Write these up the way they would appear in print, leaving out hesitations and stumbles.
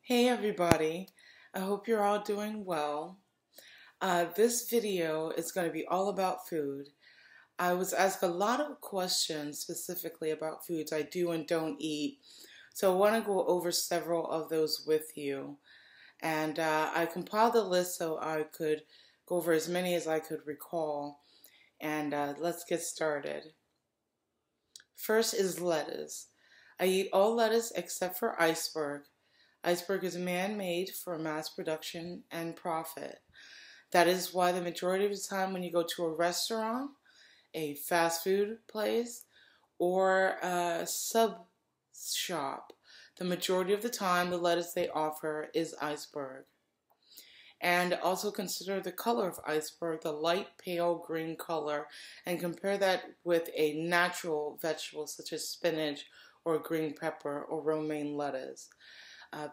Hey everybody, I hope you're all doing well. This video is going to be all about food. I was asked a lot of questions specifically about foods I do and don't eat, so I want to go over several of those with you. And I compiled a list so I could go over as many as I could recall. And let's get started. First is lettuce. I eat all lettuce except for iceberg. Iceberg is man-made for mass production and profit. That is why the majority of the time when you go to a restaurant, a fast food place, or a sub shop, the majority of the time the lettuce they offer is iceberg. And also consider the color of iceberg, the light pale green color, and compare that with a natural vegetable such as spinach or green pepper or romaine lettuce.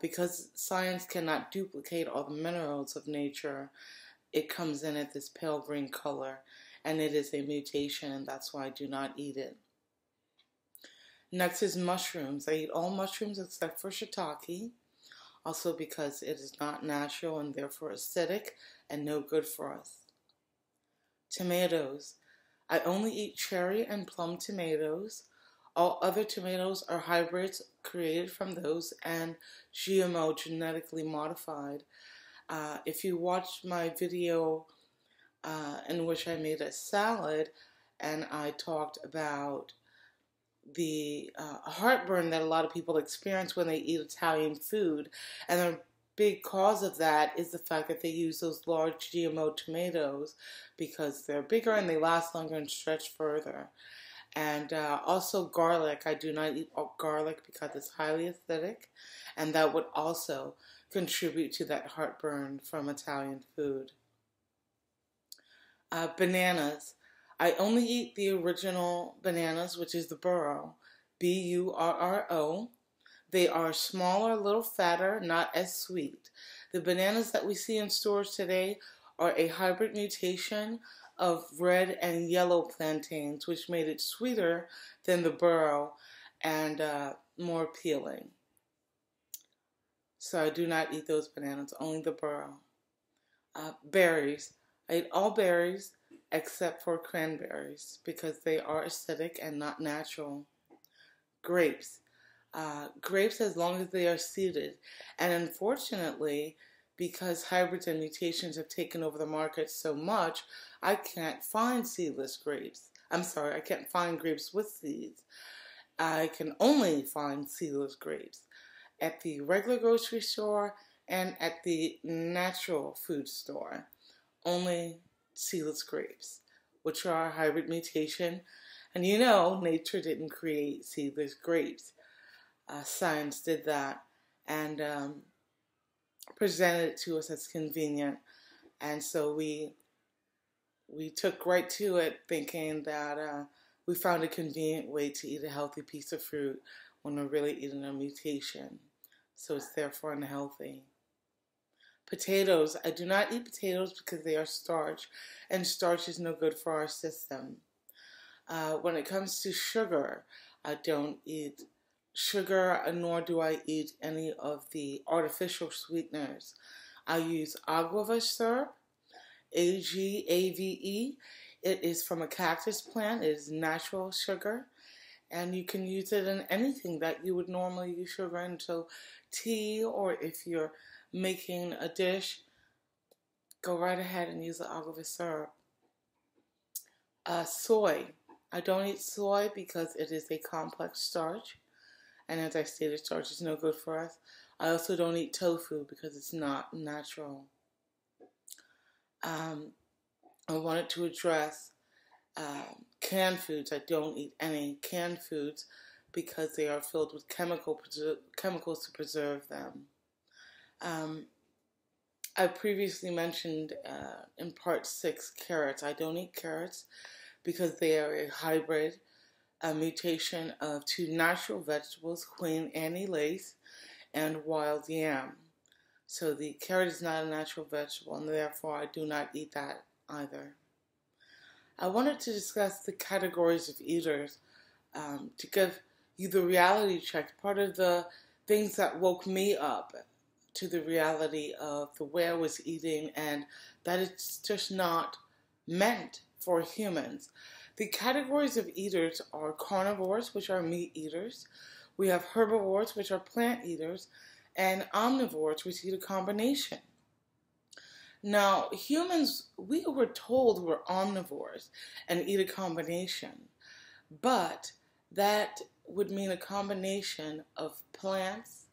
Because science cannot duplicate all the minerals of nature, it comes in at this pale green color, and it is a mutation, and that's why I do not eat it. Next is mushrooms. I eat all mushrooms except for shiitake, also because it is not natural and therefore acidic and no good for us. Tomatoes. I only eat cherry and plum tomatoes. All other tomatoes are hybrids created from those and GMO, genetically modified. If you watched my video in which I made a salad and I talked about the heartburn that a lot of people experience when they eat Italian food, and a big cause of that is the fact that they use those large GMO tomatoes because they're bigger and they last longer and stretch further. And also garlic. I do not eat garlic because it's highly acidic, and that would also contribute to that heartburn from Italian food. Bananas. I only eat the original bananas, which is the burro, B-U-R-R-O. They are smaller, a little fatter, not as sweet. The bananas that we see in stores today are a hybrid mutation of red and yellow plantains, which made it sweeter than the burro and more appealing. So I do not eat those bananas, only the burro. Berries. I eat all berries except for cranberries because they are acidic and not natural. Grapes. Grapes as long as they are seeded. And unfortunately, because hybrids and mutations have taken over the market so much, I can't find seedless grapes. I'm sorry, I can't find grapes with seeds. I can only find seedless grapes at the regular grocery store and at the natural food store. Only seedless grapes, which are a hybrid mutation. And you know, nature didn't create seedless grapes. Science did that and presented it to us as convenient. And so we took right to it thinking that we found a convenient way to eat a healthy piece of fruit when we're really eating a mutation. So it's therefore unhealthy. Potatoes. I do not eat potatoes because they are starch, and starch is no good for our system. When it comes to sugar, I don't eat sugar, nor do I eat any of the artificial sweeteners. I use agave syrup, AGAVE. It is from a cactus plant. It is natural sugar, and you can use it in anything that you would normally use sugar in. So tea, or if you're making a dish, go right ahead and use the agave syrup. Soy. I don't eat soy because it is a complex starch, and as I stated, starch is no good for us. I also don't eat tofu because it's not natural. I wanted to address canned foods. I don't eat any canned foods because they are filled with chemicals to preserve them. I previously mentioned in part 6 carrots. I don't eat carrots because they are a hybrid, a mutation of two natural vegetables, Queen Annie lace and wild yam. So the carrot is not a natural vegetable, and therefore I do not eat that either. I wanted to discuss the categories of eaters to give you the reality check, part of the things that woke me up to the reality of the way I was eating, and that it's just not meant for humans. The categories of eaters are carnivores, which are meat eaters. We have herbivores, which are plant eaters, and omnivores, which eat a combination. Now, humans, we were told we're omnivores and eat a combination, but that would mean a combination of plants,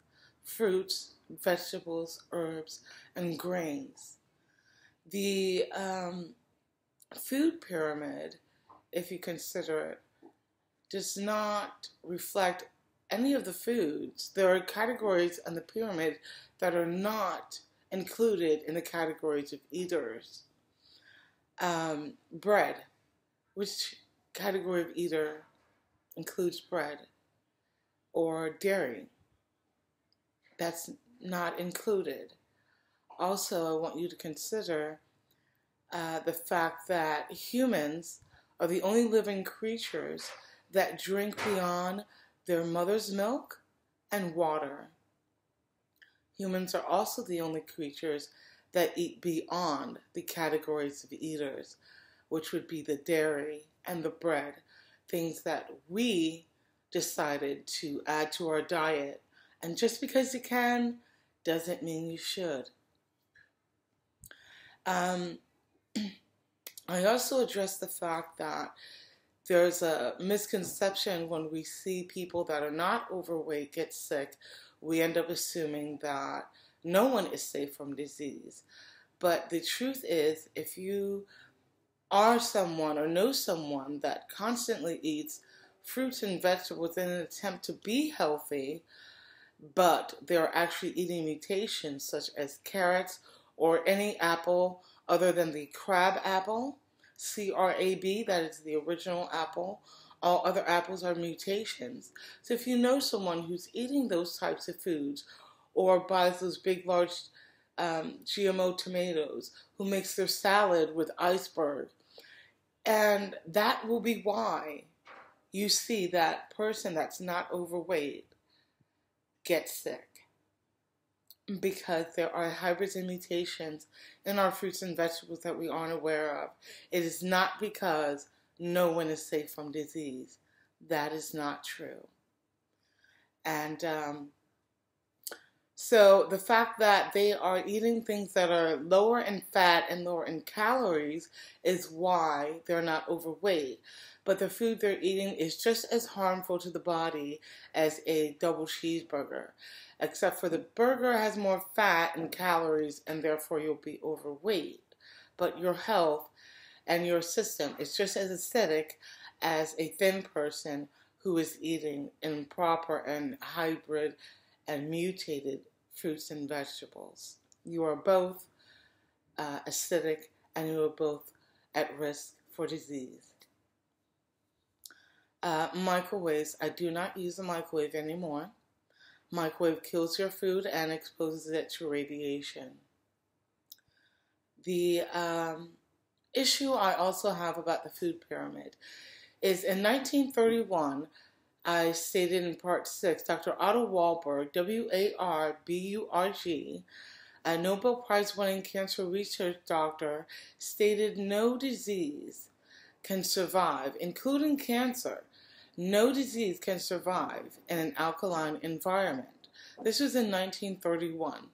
fruits, vegetables, herbs, and grains. The food pyramid, if you consider it, does not reflect any of the foods. There are categories on the pyramid that are not included in the categories of eaters. Bread. Which category of eater includes bread? Or dairy? That's not included. Also, I want you to consider the fact that humans are the only living creatures that drink beyond their mother's milk and water. Humans are also the only creatures that eat beyond the categories of eaters, which would be the dairy and the bread, things that we decided to add to our diet. And just because you can doesn't mean you should. I also address the fact that there's a misconception when we see people that are not overweight get sick. We end up assuming that no one is safe from disease. But the truth is, if you are someone or know someone that constantly eats fruits and vegetables in an attempt to be healthy, but they're actually eating mutations such as carrots or any apple other than the crab apple, CRAB, that is the original apple. All other apples are mutations. So if you know someone who's eating those types of foods or buys those big, large GMO tomatoes, who makes their salad with iceberg, and that will be why you see that person that's not overweight get sick. Because there are hybrids and mutations in our fruits and vegetables that we aren't aware of. It is not because no one is safe from disease. That is not true. And so the fact that they are eating things that are lower in fat and lower in calories is why they're not overweight. But the food they're eating is just as harmful to the body as a double cheeseburger, except for the burger has more fat and calories, and therefore you'll be overweight. But your health and your system is just as acidic as a thin person who is eating improper and hybrid and mutated fruits and vegetables. You are both acidic, and you are both at risk for disease. Microwaves. I do not use a microwave anymore. Microwave kills your food and exposes it to radiation. The issue I also have about the food pyramid is in 1931, I stated in part 6, Dr. Otto Warburg, W-A-R-B-U-R-G, a Nobel Prize-winning cancer research doctor, stated no disease can survive, including cancer. No disease can survive in an alkaline environment. This was in 1931.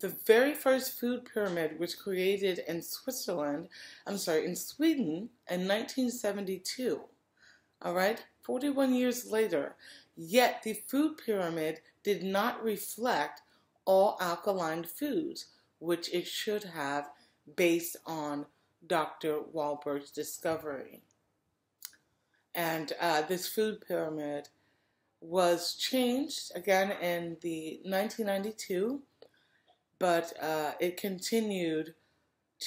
The very first food pyramid was created in Sweden in 1972. All right, 41 years later. Yet the food pyramid did not reflect all alkaline foods, which it should have based on Dr. Warburg's discovery. And this food pyramid was changed again in the 1992, but it continued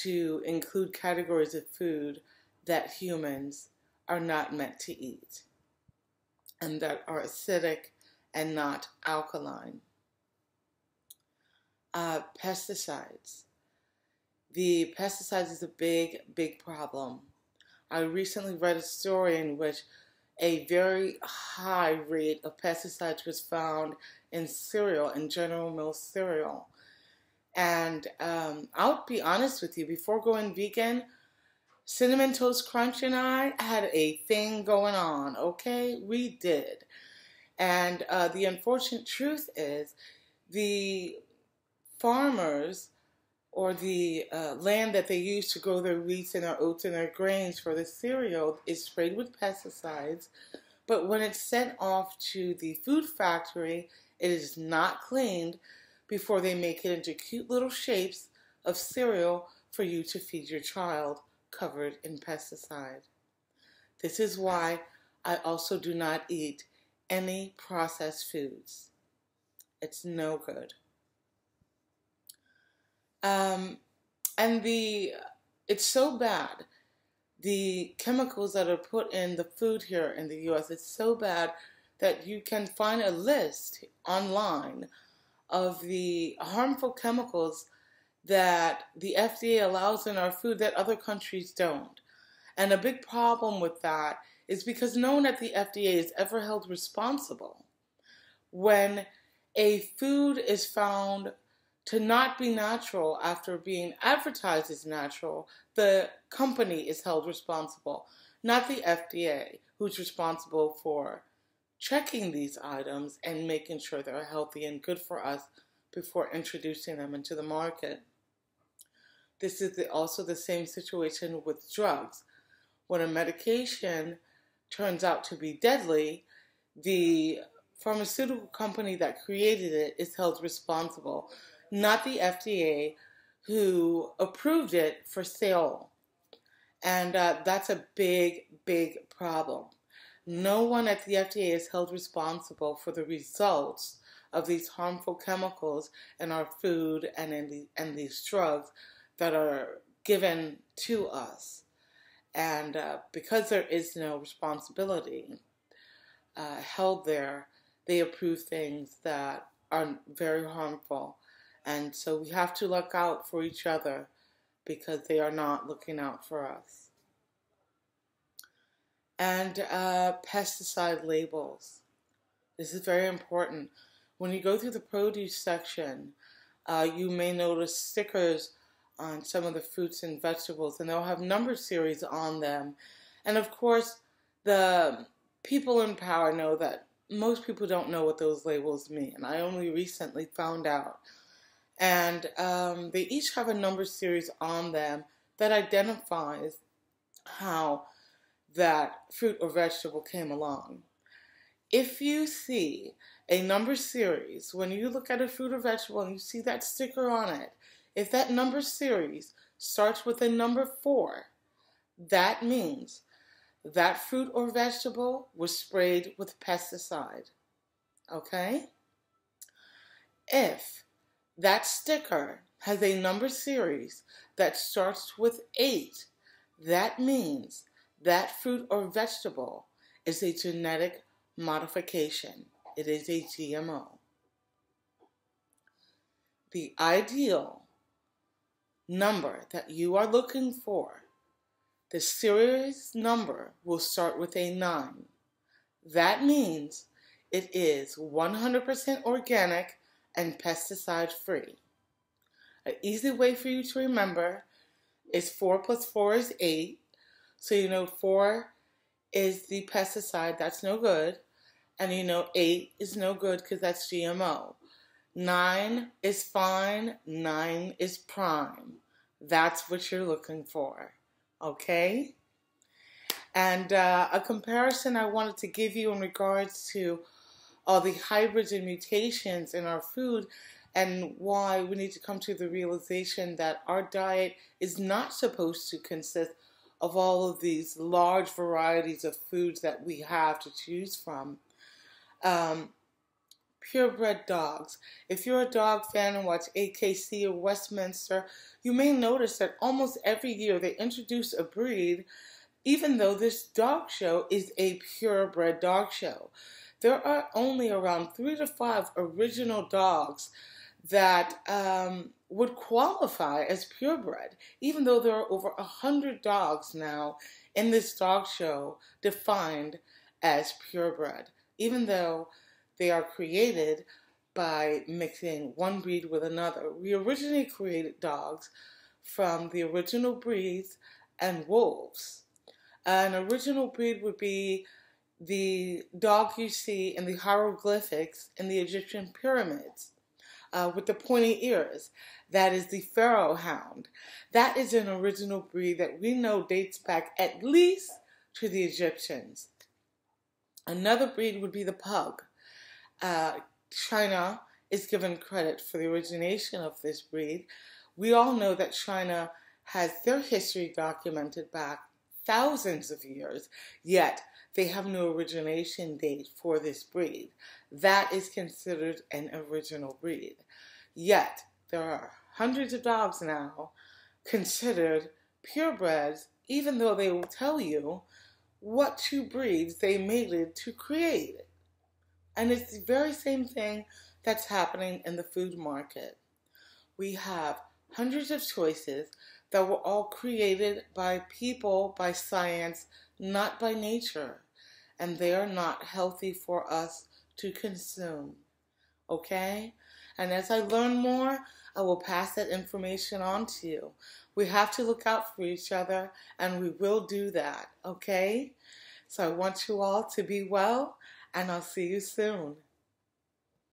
to include categories of food that humans are not meant to eat and that are acidic and not alkaline. Pesticides. The pesticides is a big, big problem. I recently read a story in which a very high rate of pesticides was found in cereal, in General Mills cereal. And I'll be honest with you, before going vegan, Cinnamon Toast Crunch and I had a thing going on, okay? We did. And the unfortunate truth is the farmers or the land that they use to grow their wheats and their oats and their grains for the cereal is sprayed with pesticides. But when it's sent off to the food factory, it is not cleaned before they make it into cute little shapes of cereal for you to feed your child covered in pesticide. This is why I also do not eat any processed foods. It's no good. It's so bad. The chemicals that are put in the food here in the U.S., it's so bad that you can find a list online of the harmful chemicals that the FDA allows in our food that other countries don't. And a big problem with that is because no one at the FDA is ever held responsible. When a food is found to not be natural after being advertised as natural, the company is held responsible, not the FDA, who's responsible for checking these items and making sure they're healthy and good for us before introducing them into the market. This is also the same situation with drugs. When a medication turns out to be deadly, the pharmaceutical company that created it is held responsible, not the FDA, who approved it for sale. And that's a big, big problem. No one at the FDA is held responsible for the results of these harmful chemicals in our food and in these drugs that are given to us. And because there is no responsibility held there, they approve things that are very harmful. And so we have to look out for each other because they are not looking out for us. And pesticide labels. This is very important. When you go through the produce section, you may notice stickers on some of the fruits and vegetables, and they'll have number series on them. And of course, the people in power know that most people don't know what those labels mean. I only recently found out. And they each have a number series on them that identifies how that fruit or vegetable came along. If you see a number series, when you look at a fruit or vegetable and you see that sticker on it, if that number series starts with a number 4, that means that fruit or vegetable was sprayed with pesticide. Okay? If that sticker has a number series that starts with 8, that means that fruit or vegetable is a genetic modification. It is a GMO. The ideal number that you are looking for, the series number will start with a 9. That means it is 100% organic and pesticide free. An easy way for you to remember is 4 plus 4 is 8. So you know 4 is the pesticide, that's no good. And you know 8 is no good because that's GMO. 9 is fine, 9 is prime. That's what you're looking for, okay? And a comparison I wanted to give you in regards to all the hybrids and mutations in our food and why we need to come to the realization that our diet is not supposed to consist of all of these large varieties of foods that we have to choose from. Purebred dogs. If you're a dog fan and watch AKC or Westminster, you may notice that almost every year they introduce a breed, even though this dog show is a purebred dog show. There are only around 3 to 5 original dogs that would qualify as purebred, even though there are over 100 dogs now in this dog show defined as purebred, even though they are created by mixing one breed with another. We originally created dogs from the original breeds and wolves. An original breed would be the dog you see in the hieroglyphics in the Egyptian pyramids with the pointy ears. That is the Pharaoh hound. That is an original breed that we know dates back at least to the Egyptians. Another breed would be the pug. China is given credit for the origination of this breed. We all know that China has their history documented back thousands of years, yet they have no origination date for this breed. That is considered an original breed. Yet, there are hundreds of dogs now considered purebreds, even though they will tell you what two breeds they mated to create. And it's the very same thing that's happening in the food market. We have hundreds of choices that were all created by people, by science, not by nature. And they are not healthy for us to consume. Okay? And as I learn more, I will pass that information on to you. We have to look out for each other, and we will do that. Okay? So I want you all to be well, and I'll see you soon.